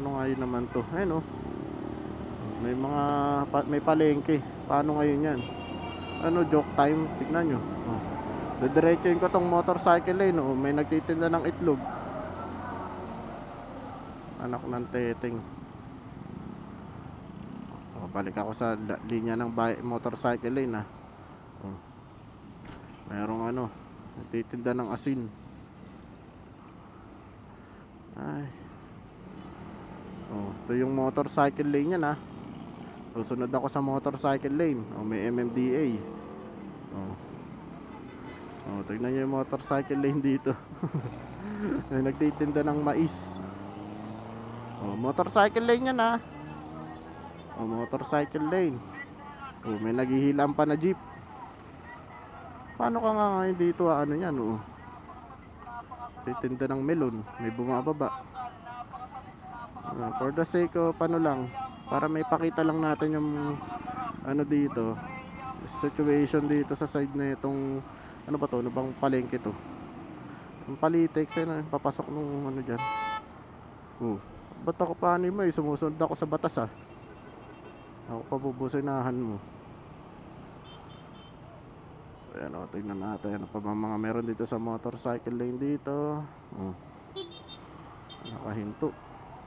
Paano ngayon naman to? Ayun oh. May mga may palengke. Paano ngayon yan? Ano, joke time? Tignan nyo. Oh. Didiretsuhin ko tong motorcycle lane. Oh. May nagtitinda ng itlog. Anak ng teteng. Oh, balik ako sa linya ng motorcycle lane ah. Oh. Mayroong ano, nagtitinda ng asin. Ay. Oh, ito yung motorcycle lane yan ah. Susunod ako sa motorcycle lane. Oh, may MMDA. Oh. Oh, tignan nyo yung motorcycle lane dito. May nagtitinda ng mais. Oh, motorcycle lane yan ah. Oh, motorcycle lane. Oh, may naghihilam pa na jeep. Paano ka nga ngayon dito ah, ano yan oh. Titinda ng melon. May bumababa. For the sake of ano lang, para may pakita lang natin yung ano dito, situation dito sa side na itong ano ba to, ano bang palengke to, yung Palitex ay papasok nung ano dyan. Ba't ako paano mo eh, sumusunod ako sa batas ah. Ako pa bubusinahan mo. Ayan o, tignan natin ano pa mga meron dito sa motorcycle lane dito. Nakahinto.